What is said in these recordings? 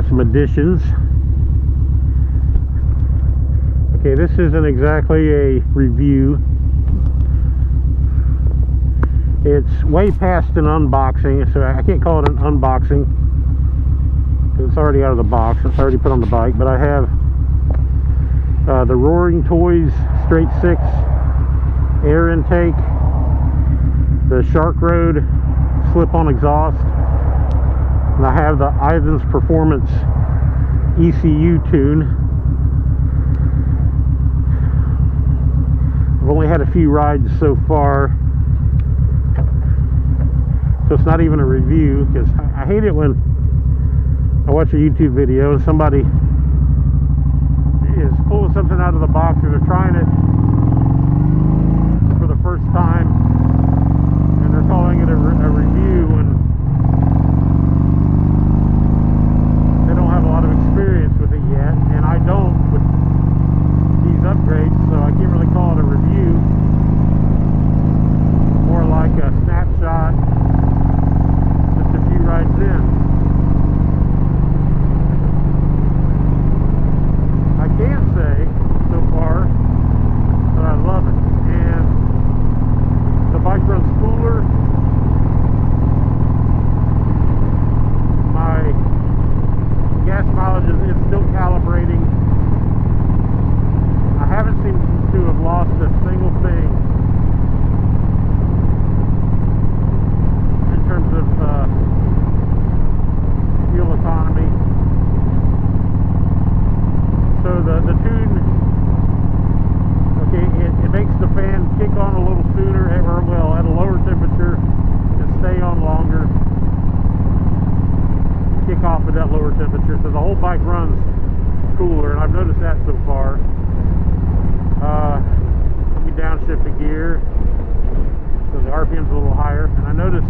have some additions. Okay, this isn't exactly a review. It's way past an unboxing, so I can't call it an unboxing. It's already out of the box. It's already put on the bike. But I have the RoaringToyz Straight-6 air intake, the Shark Road slip-on exhaust, and I have the Ivans Performance ECU tune. I've only had a few rides so far, so it's not even a review, because I hate it when I watch a YouTube video and somebody is pulling something out of the box or they're trying it for the first time and they're calling it a review when they don't have a lot of experience with it yet, and I don't with these upgrades, so I can't really call it a review. More like a snapshot, just a few rides in. I can say so far that I love it, and the bike runs cooler. My gas mileage is still calibrating. I haven't seemed to have lost a single thing in terms of fuel economy. So the tune, okay, it makes the fan kick on a little sooner, or well, at a lower temperature, and stay on longer. Kick off at that lower temperature, so the whole bike runs cooler, and I've noticed that so far. Let me downshift the gear so the RPM's a little higher, and I noticed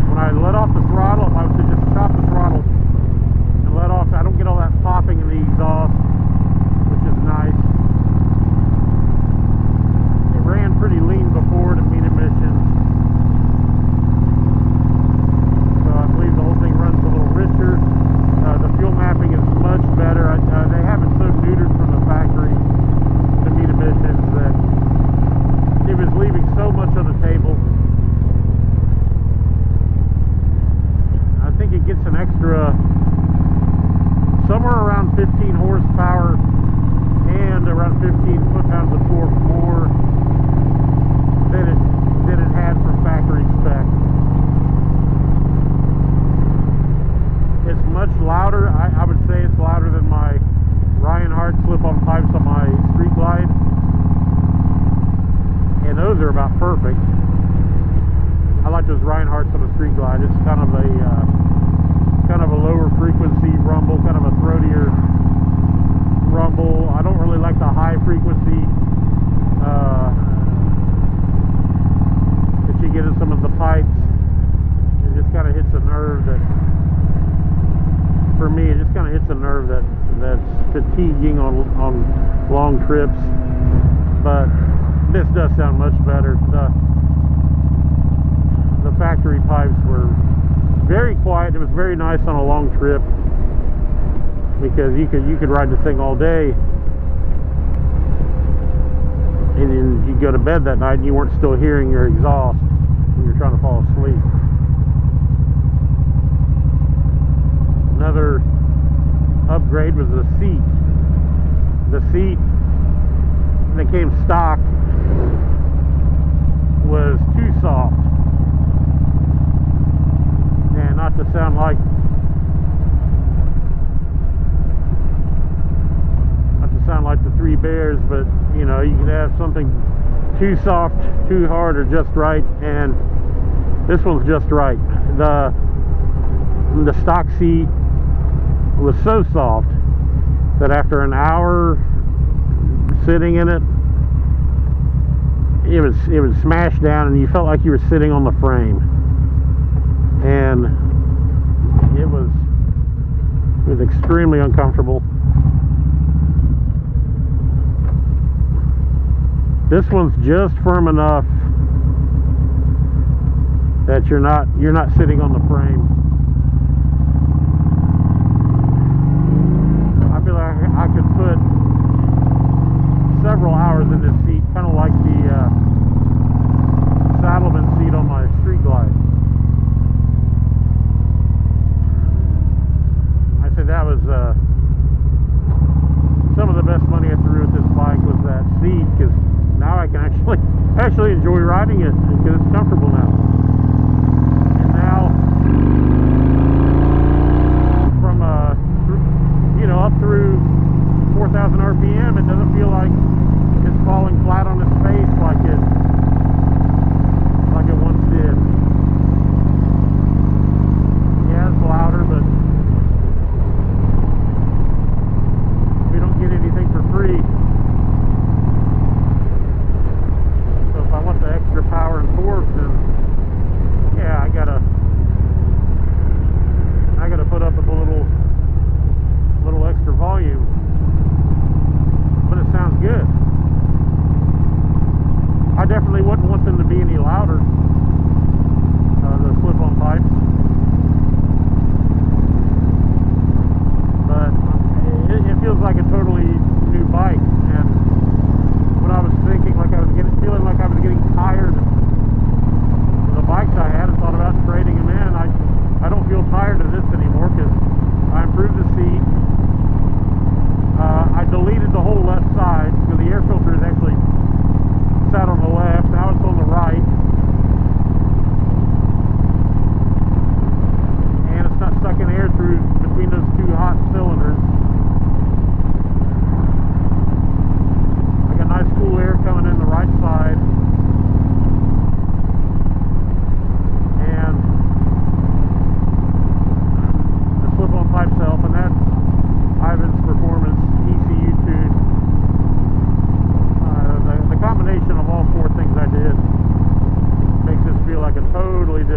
when I let off the throttle, if I was to just chop the throttle and let off, I don't get all that popping in the exhaust, which is nice. It ran pretty lean before to meet emissions, so I believe the whole thing runs a little richer. The fuel mapping is much better. They have it so neutered from the factory to meet emissions that it was leaving so much on the table. I think it gets an extra somewhere around 15 horsepower and around 15 foot-pounds of torque more than it had from factory spec. It's much louder. I would say it's louder than my Reinhardt slip-on pipes on my Street Glide, and those are about perfect. I like those Reinhardts on the Street Glide. It's kind of a lower frequency rumble, kind of a throatier rumble. I don't really like the high frequency that you get in some of the pipes. It just kind of hits a nerve that, for me, it just kind of hits a nerve that's fatiguing on long trips. But this does sound much better. The factory pipes were very quiet. It was very nice on a long trip because you could ride the thing all day, and then you go to bed that night and you weren't still hearing your exhaust when you're trying to fall asleep. Another upgrade was the seat. The seat that came stock was too soft. And not to sound like the Three Bears, but you know, you could have something too soft, too hard, or just right, and this one's just right. The stock seat was so soft that after an hour sitting in it, it would smash down, and you felt like you were sitting on the frame, and it was extremely uncomfortable. This one's just firm enough that you're not sitting on the frame.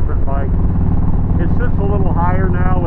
different bike. It sits a little higher now